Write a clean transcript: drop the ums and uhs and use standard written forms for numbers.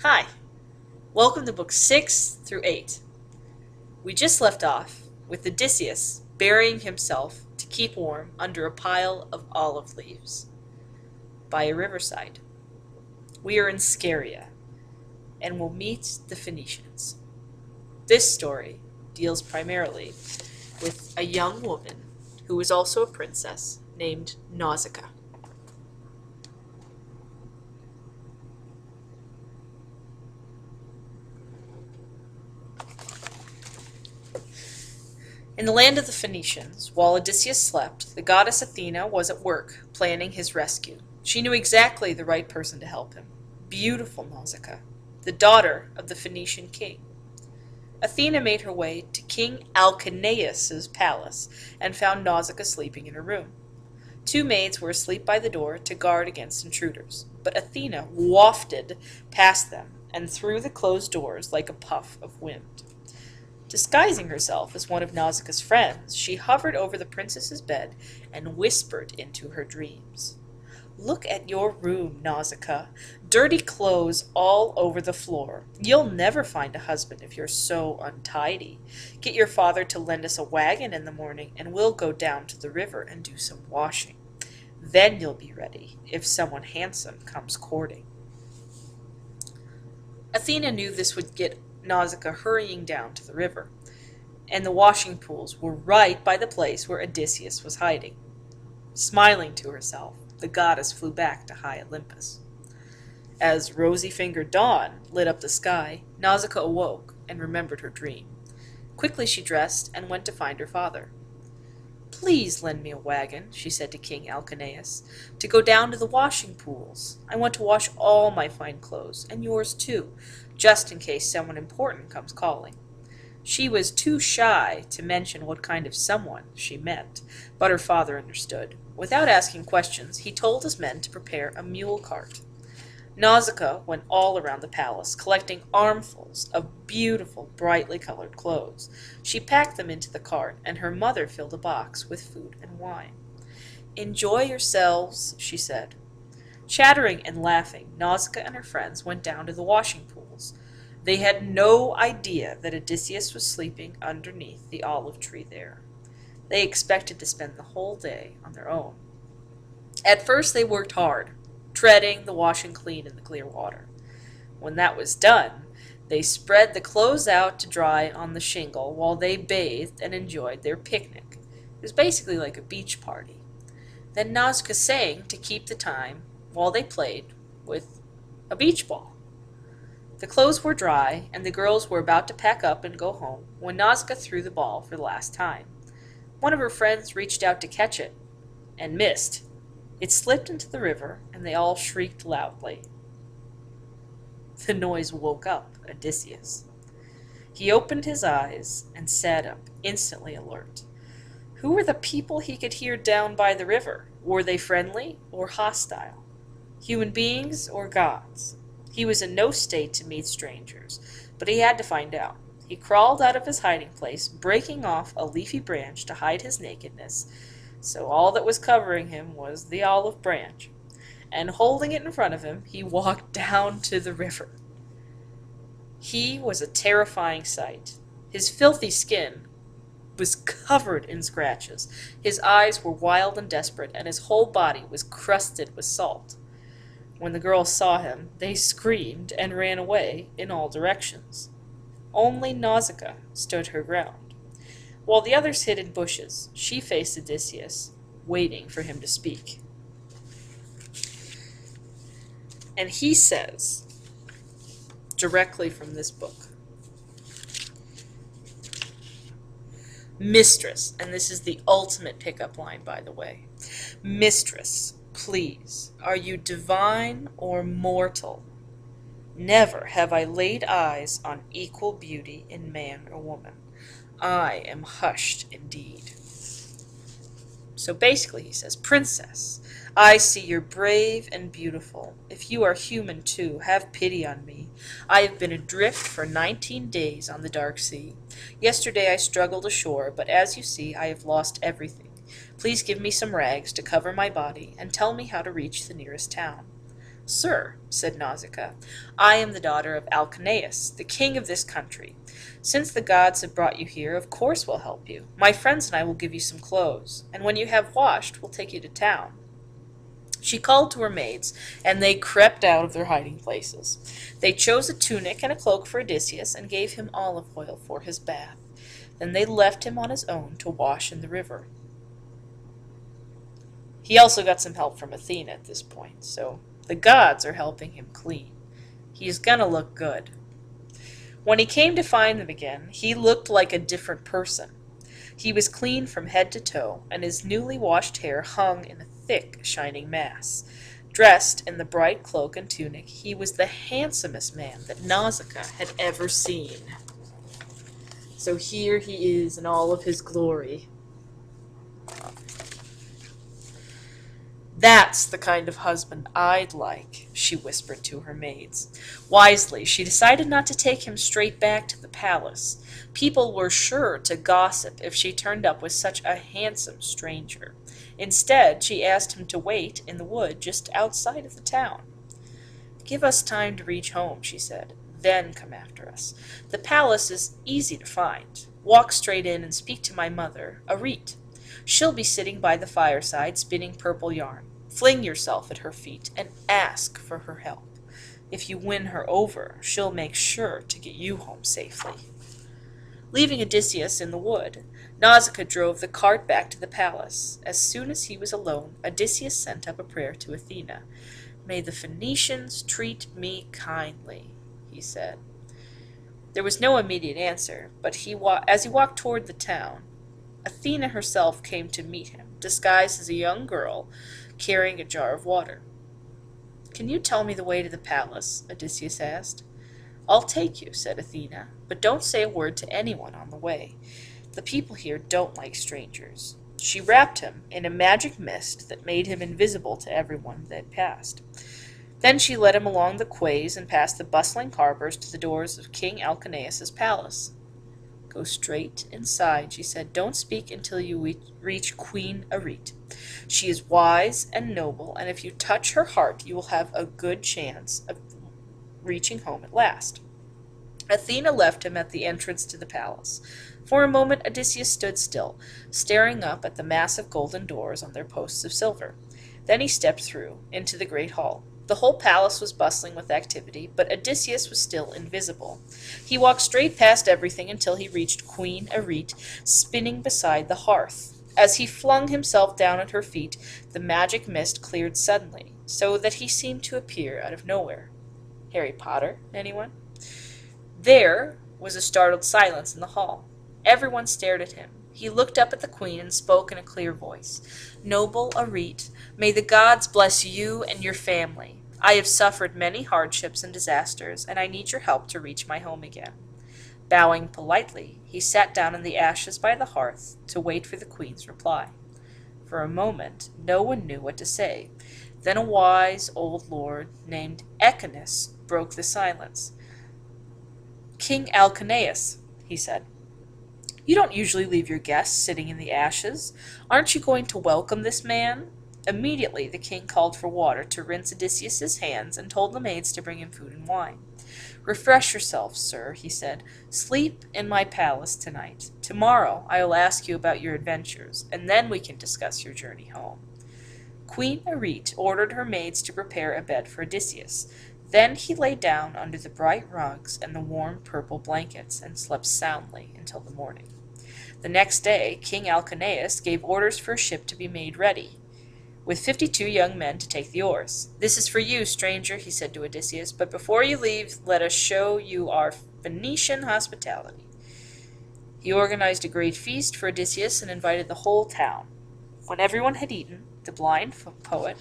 Hi, welcome to books 6 through 8. We just left off with Odysseus burying himself to keep warm under a pile of olive leaves by a riverside. We are in Scheria and will meet the Phoenicians. This story deals primarily with a young woman who is also a princess named Nausicaa. In the land of the Phoenicians, while Odysseus slept, the goddess Athena was at work planning his rescue. She knew exactly the right person to help him. Beautiful Nausicaa, the daughter of the Phoenician king. Athena made her way to King Alcinaeus's palace and found Nausicaa sleeping in her room. Two maids were asleep by the door to guard against intruders, but Athena wafted past them and through the closed doors like a puff of wind. Disguising herself as one of Nausicaa's friends, she hovered over the princess's bed and whispered into her dreams. Look at your room, Nausicaa. Dirty clothes all over the floor. You'll never find a husband if you're so untidy. Get your father to lend us a wagon in the morning, and we'll go down to the river and do some washing. Then you'll be ready if someone handsome comes courting. Athena knew this would get Nausicaa hurrying down to the river, and the washing pools were right by the place where Odysseus was hiding. Smiling to herself, the goddess flew back to high Olympus. As rosy-fingered dawn lit up the sky, Nausicaa awoke and remembered her dream. Quickly she dressed and went to find her father. Please lend me a wagon, she said to King Alcinaeus, to go down to the washing pools. I want to wash all my fine clothes, and yours too, just in case someone important comes calling. She was too shy to mention what kind of someone she meant, but her father understood. Without asking questions, he told his men to prepare a mule cart. Nausicaa went all around the palace, collecting armfuls of beautiful, brightly colored clothes. She packed them into the cart, and her mother filled a box with food and wine. Enjoy yourselves, she said. Chattering and laughing, Nausicaa and her friends went down to the washing pools. They had no idea that Odysseus was sleeping underneath the olive tree there. They expected to spend the whole day on their own. At first they worked hard, treading the washing clean in the clear water. When that was done, they spread the clothes out to dry on the shingle while they bathed and enjoyed their picnic. It was basically like a beach party. Then Nausicaa sang to keep the time while they played with a beach ball. The clothes were dry, and the girls were about to pack up and go home when Nausicaa threw the ball for the last time. One of her friends reached out to catch it, and missed. It slipped into the river, and they all shrieked loudly. The noise woke up Odysseus. He opened his eyes and sat up, instantly alert. Who were the people he could hear down by the river? Were they friendly or hostile? Human beings or gods? He was in no state to meet strangers, but he had to find out. He crawled out of his hiding place, breaking off a leafy branch to hide his nakedness, so all that was covering him was the olive branch, and holding it in front of him, he walked down to the river. He was a terrifying sight. His filthy skin was covered in scratches, his eyes were wild and desperate, and his whole body was crusted with salt. When the girls saw him, they screamed and ran away in all directions. Only Nausicaa stood her ground. While the others hid in bushes, she faced Odysseus, waiting for him to speak. And he says, directly from this book, Mistress, and this is the ultimate pickup line, by the way. Mistress, please, are you divine or mortal? Never have I laid eyes on equal beauty in man or woman. I am hushed indeed. So basically he says, Princess, I see you're brave and beautiful. If you are human too, have pity on me. I have been adrift for 19 days on the dark sea. Yesterday I struggled ashore, but as you see, I have lost everything. Please give me some rags to cover my body, and tell me how to reach the nearest town. "Sir," said Nausicaa, "I am the daughter of Alcaeus, the king of this country. Since the gods have brought you here, of course we'll help you. My friends and I will give you some clothes, and when you have washed, we'll take you to town." She called to her maids, and they crept out of their hiding places. They chose a tunic and a cloak for Odysseus, and gave him olive oil for his bath. Then they left him on his own to wash in the river. He also got some help from Athena at this point, so the gods are helping him clean. He's gonna look good. When he came to find them again, he looked like a different person. He was clean from head to toe, and his newly washed hair hung in a thick, shining mass. Dressed in the bright cloak and tunic, he was the handsomest man that Nausicaa had ever seen. So here he is in all of his glory. "That's the kind of husband I'd like," she whispered to her maids. Wisely, she decided not to take him straight back to the palace. People were sure to gossip if she turned up with such a handsome stranger. Instead, she asked him to wait in the wood just outside of the town. "Give us time to reach home," she said. "Then come after us. The palace is easy to find. Walk straight in and speak to my mother, Arete. She'll be sitting by the fireside spinning purple yarn. Fling yourself at her feet and ask for her help. If you win her over, she'll make sure to get you home safely." Leaving Odysseus in the wood, Nausicaa drove the cart back to the palace. As soon as he was alone, Odysseus sent up a prayer to Athena. "May the Phoenicians treat me kindly," he said. There was no immediate answer, but as he walked toward the town, Athena herself came to meet him, disguised as a young girl, carrying a jar of water. "Can you tell me the way to the palace?" Odysseus asked. "I'll take you," said Athena, "but don't say a word to anyone on the way. The people here don't like strangers." She wrapped him in a magic mist that made him invisible to everyone that passed. Then she led him along the quays and past the bustling harbors to the doors of King Alcaeus' palace. "Go straight inside," she said. "Don't speak until you reach Queen Arete. She is wise and noble, and if you touch her heart, you will have a good chance of reaching home at last." Athena left him at the entrance to the palace. For a moment Odysseus stood still, staring up at the massive golden doors on their posts of silver. Then he stepped through, into the great hall. The whole palace was bustling with activity, but Odysseus was still invisible. He walked straight past everything until he reached Queen Arete, spinning beside the hearth. As he flung himself down at her feet, the magic mist cleared suddenly, so that he seemed to appear out of nowhere. Harry Potter, anyone? There was a startled silence in the hall. Everyone stared at him. He looked up at the queen and spoke in a clear voice. "Noble Arete, may the gods bless you and your family. I have suffered many hardships and disasters, and I need your help to reach my home again." Bowing politely, he sat down in the ashes by the hearth to wait for the queen's reply. For a moment, no one knew what to say. Then a wise old lord named Echeneus broke the silence. "King Alcaeus," he said, "you don't usually leave your guests sitting in the ashes. Aren't you going to welcome this man?" Immediately the king called for water to rinse Odysseus' hands and told the maids to bring him food and wine. "Refresh yourself, sir," he said. "Sleep in my palace tonight. Tomorrow I will ask you about your adventures, and then we can discuss your journey home." Queen Arete ordered her maids to prepare a bed for Odysseus. Then he lay down under the bright rugs and the warm purple blankets and slept soundly until the morning. The next day, King Alcaeus gave orders for a ship to be made ready, with 52 young men to take the oars. "This is for you, stranger," he said to Odysseus, "but before you leave, let us show you our Phoenician hospitality." He organized a great feast for Odysseus and invited the whole town. When everyone had eaten, the blind poet